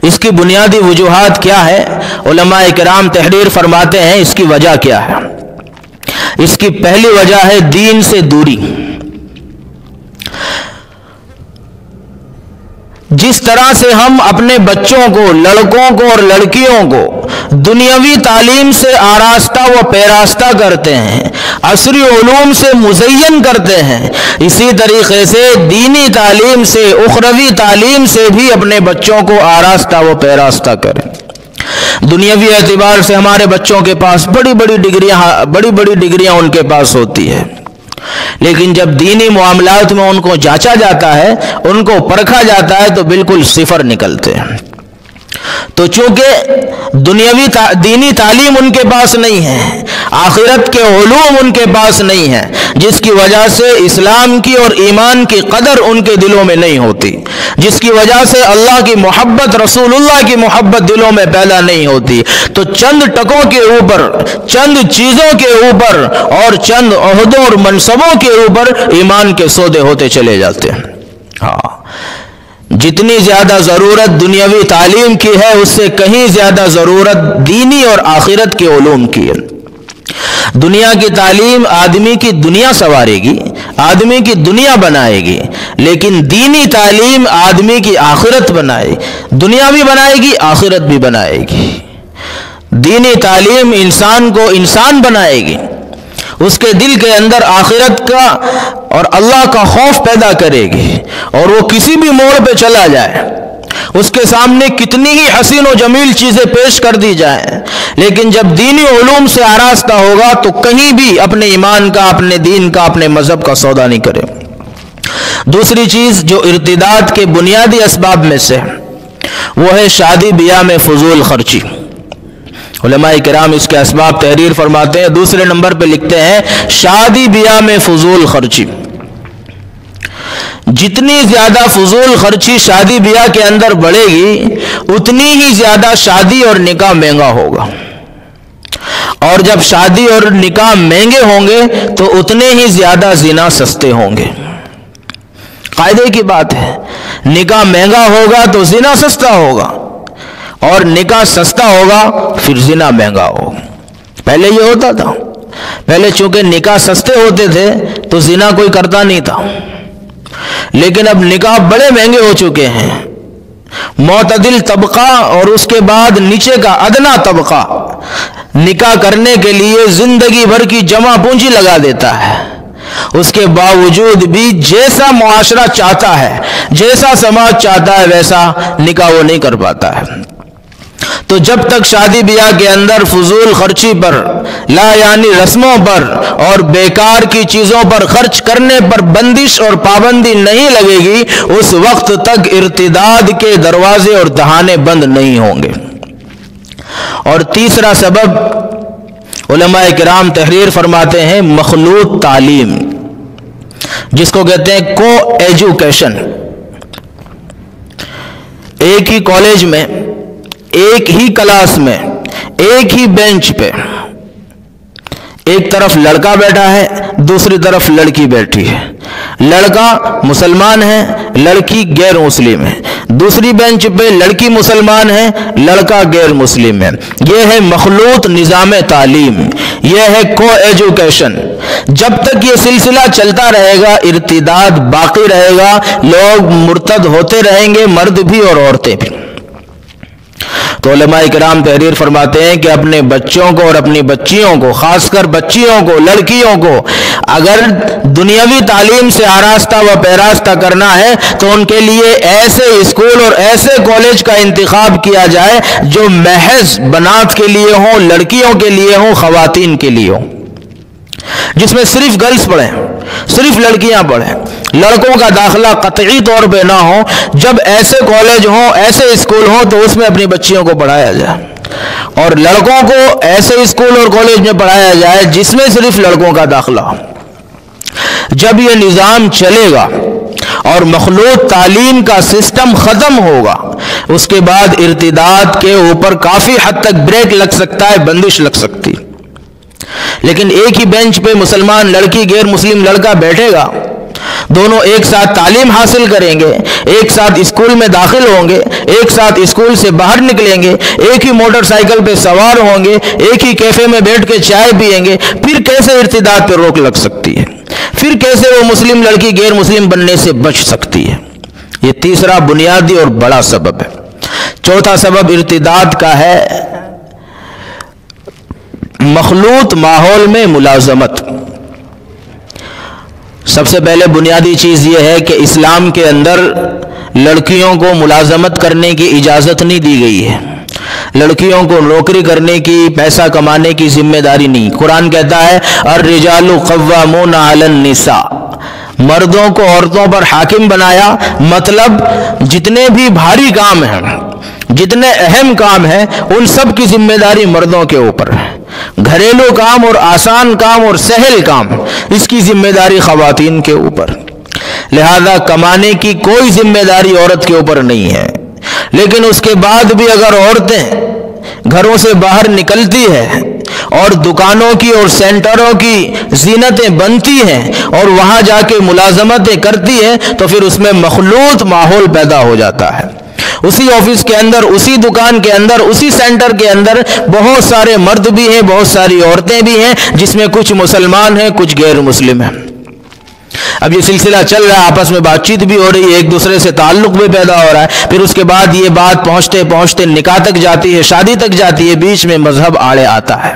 اس کی بنیادی وجوہات کیا ہے؟ علماء کرام تحریر فرماتے ہیں اس کی وجہ کیا ہے۔ اس کی پہلی وجہ ہے دین سے دوری۔ جس طرح سے ہم اپنے بچوں کو، لڑکوں کو اور لڑکیوں کو دنیاوی تعلیم سے آراستہ و پیراستہ کرتے ہیں، عصری علوم سے مزین کرتے ہیں، اسی طریقے سے دینی تعلیم سے، اخروی تعلیم سے بھی اپنے بچوں کو آراستہ و پیراستہ کریں۔ دنیاوی اعتبار سے ہمارے بچوں کے پاس بڑی بڑی ڈگریاں ان کے پاس ہوتی ہے، لیکن جب دینی معاملات میں ان کو جانچا جاتا ہے، ان کو پرکھا جاتا ہے تو بالکل صفر نکلتے ہیں۔ تو چونکہ دینی تعلیم ان کے پاس نہیں ہے، آخرت کے علوم ان کے پاس نہیں ہے، جس کی وجہ سے اسلام کی اور ایمان کی قدر ان کے دلوں میں نہیں ہوتی، جس کی وجہ سے اللہ کی محبت، رسول اللہ کی محبت دلوں میں پیدا نہیں ہوتی، تو چند ٹکوں کے اوپر، چند چیزوں کے اوپر اور چند عہدوں اور منصبوں کے اوپر ایمان کے سودے ہوتے چلے جاتے ہیں۔ ہاں، جتنی زیادہ ضرورت دنیاوی تعلیم کی ہے، اس سے کہیں زیادہ ضرورت دینی اور آخرت کے علوم کی ہے۔ دنیا کی تعلیم آدمی کی دنیا سنوارے گی، آدمی کی دنیا بنائے گی، لیکن دینی تعلیم آدمی کی آخرت بنائے، دنیا بھی بنائے گی، آخرت بھی بنائے گی۔ دینی تعلیم انسان کو انسان بنائے گی، اس کے دل کے اندر آخرت کا اور اللہ کا خوف پیدا کرے گی، اور وہ کسی بھی موڑ پہ چلا جائے، اس کے سامنے کتنی ہی حسین و جمیل چیزیں پیش کر دی جائیں، لیکن جب دینی علوم سے آراستہ ہوگا تو کہیں بھی اپنے ایمان کا، اپنے دین کا، اپنے مذہب کا سودا نہیں کرے۔ دوسری چیز جو ارتداد کے بنیادی اسباب میں سے وہ ہے شادی بیاہ میں فضول خرچی۔ علماء کرام اس کے اسباب تحریر فرماتے ہیں، دوسرے نمبر پہ لکھتے ہیں شادی بیاہ میں فضول خرچی۔ جتنی زیادہ فضول خرچی شادی بیاہ کے اندر بڑھے گی، اتنی ہی زیادہ شادی اور نکاح مہنگا ہوگا، اور جب شادی اور نکاح مہنگے ہوں گے تو اتنے ہی زیادہ زنا سستے ہوں گے۔ قاعدے کی بات ہے، نکاح مہنگا ہوگا تو زنا سستا ہوگا، اور نکاح سستا ہوگا پھر زنا مہنگا ہوگا۔ پہلے یہ ہوتا تھا، پہلے چونکہ نکاح سستے ہوتے تھے تو زنا کوئی کرتا نہیں تھا، لیکن اب نکاح بڑے مہنگے ہو چکے ہیں۔ معتدل طبقہ اور اس کے بعد نیچے کا ادنا طبقہ نکاح کرنے کے لیے زندگی بھر کی جمع پونجی لگا دیتا ہے، اس کے باوجود بھی جیسا معاشرہ چاہتا ہے، جیسا سماج چاہتا ہے، ویسا نکاح وہ نہیں کر پاتا ہے۔ تو جب تک شادی بیاہ کے اندر فضول خرچی پر، لا یعنی رسموں پر اور بیکار کی چیزوں پر خرچ کرنے پر بندش اور پابندی نہیں لگے گی، اس وقت تک ارتداد کے دروازے اور دہانے بند نہیں ہوں گے۔ اور تیسرا سبب علماء کرام تحریر فرماتے ہیں مخلوط تعلیم، جس کو کہتے ہیں کو ایجوکیشن۔ ایک ہی کالج میں، ایک ہی کلاس میں، ایک ہی بینچ پہ ایک طرف لڑکا بیٹھا ہے، دوسری طرف لڑکی بیٹھی ہے، لڑکا مسلمان ہے، لڑکی غیر مسلم ہے، دوسری بینچ پہ لڑکی مسلمان ہے، لڑکا غیر مسلم ہے۔ یہ ہے مخلوط نظام تعلیم، یہ ہے کو ایجوکیشن۔ جب تک یہ سلسلہ چلتا رہے گا، ارتداد باقی رہے گا، لوگ مرتد ہوتے رہیں گے، مرد بھی اور عورتیں بھی۔ تو علماء کرام تحریر فرماتے ہیں کہ اپنے بچوں کو اور اپنی بچیوں کو، خاص کر بچیوں کو، لڑکیوں کو اگر دنیاوی تعلیم سے آراستہ و پیراستہ کرنا ہے تو ان کے لیے ایسے اسکول اور ایسے کالج کا انتخاب کیا جائے جو محض بنات کے لیے ہوں، لڑکیوں کے لیے ہوں، خواتین کے لیے ہوں، جس میں صرف گرلز پڑھیں، صرف لڑکیاں پڑھیں، لڑکوں کا داخلہ قطعی طور پہ نہ ہو۔ جب ایسے کالج ہوں، ایسے اسکول ہوں تو اس میں اپنی بچیوں کو پڑھایا جائے، اور لڑکوں کو ایسے اسکول اور کالج میں پڑھایا جائے جس میں صرف لڑکوں کا داخلہ ہو۔ جب یہ نظام چلے گا اور مخلوط تعلیم کا سسٹم ختم ہوگا، اس کے بعد ارتداد کے اوپر کافی حد تک بریک لگ سکتا ہے، بندش لگ سکتی۔ لیکن ایک ہی بینچ پہ مسلمان لڑکی، غیر مسلم لڑکا بیٹھے گا دونوں ایک ساتھ تعلیم حاصل کریں گے، ایک ساتھ اسکول میں داخل ہوں گے، ایک ساتھ اسکول سے باہر نکلیں گے، ایک ہی موٹر سائیکل پہ سوار ہوں گے، ایک ہی کیفے میں بیٹھ کے چائے پیئیں گے، پھر کیسے ارتداد پہ روک لگ سکتی ہے؟ پھر کیسے وہ مسلم لڑکی غیر مسلم بننے سے بچ سکتی ہے؟ یہ تیسرا بنیادی اور بڑا سبب ہے۔ چوتھا سبب ارتداد کا ہے مخلوط ماحول میں ملازمت۔ سب سے پہلے بنیادی چیز یہ ہے کہ اسلام کے اندر لڑکیوں کو ملازمت کرنے کی اجازت نہیں دی گئی ہے، لڑکیوں کو نوکری کرنے کی، پیسہ کمانے کی ذمہ داری نہیں۔ قرآن کہتا ہے الرجال قوامون علی النساء، مردوں کو عورتوں پر حاکم بنایا، مطلب جتنے بھی بھاری کام ہیں، جتنے اہم کام ہیں، ان سب کی ذمہ داری مردوں کے اوپر ہے۔ گھریلو کام اور آسان کام اور سہل کام، اس کی ذمہ داری خواتین کے اوپر، لہذا کمانے کی کوئی ذمہ داری عورت کے اوپر نہیں ہے۔ لیکن اس کے بعد بھی اگر عورتیں گھروں سے باہر نکلتی ہیں اور دکانوں کی اور سینٹروں کی زینتیں بنتی ہیں اور وہاں جا کے ملازمتیں کرتی ہیں، تو پھر اس میں مخلوط ماحول پیدا ہو جاتا ہے۔ اسی آفس کے اندر، اسی دکان کے اندر، اسی سینٹر کے اندر بہت سارے مرد بھی ہیں، بہت ساری عورتیں بھی ہیں، جس میں کچھ مسلمان ہیں، کچھ غیر مسلم ہیں۔ اب یہ سلسلہ چل رہا ہے، آپس میں بات چیت بھی ہو رہی ہے، ایک دوسرے سے تعلق بھی پیدا ہو رہا ہے، پھر اس کے بعد یہ بات پہنچتے پہنچتے نکاح تک جاتی ہے، شادی تک جاتی ہے، بیچ میں مذہب آڑے آتا ہے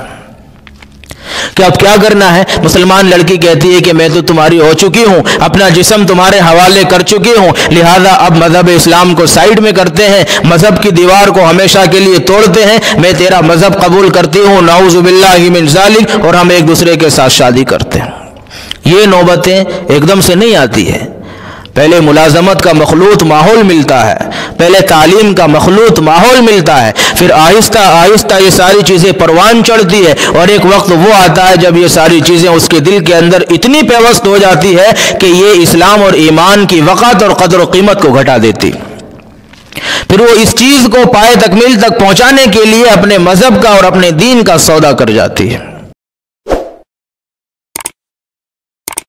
کہ اب کیا کرنا ہے۔ مسلمان لڑکی کہتی ہے کہ میں تو تمہاری ہو چکی ہوں، اپنا جسم تمہارے حوالے کر چکی ہوں، لہذا اب مذہب اسلام کو سائیڈ میں کرتے ہیں، مذہب کی دیوار کو ہمیشہ کے لیے توڑتے ہیں، میں تیرا مذہب قبول کرتی ہوں، نعوذ باللہ من ذالک، اور ہم ایک دوسرے کے ساتھ شادی کرتے ہیں۔ یہ نوبتیں ایک دم سے نہیں آتی ہے، پہلے ملازمت کا مخلوط ماحول ملتا ہے، پہلے تعلیم کا مخلوط ماحول ملتا ہے، پھر آہستہ آہستہ یہ ساری چیزیں پروان چڑھتی ہے، اور ایک وقت وہ آتا ہے جب یہ ساری چیزیں اس کے دل کے اندر اتنی پیوست ہو جاتی ہے کہ یہ اسلام اور ایمان کی وقت اور قدر و قیمت کو گھٹا دیتی۔ پھر وہ اس چیز کو پائے تکمیل تک پہنچانے کے لیے اپنے مذہب کا اور اپنے دین کا سودا کر جاتی ہے۔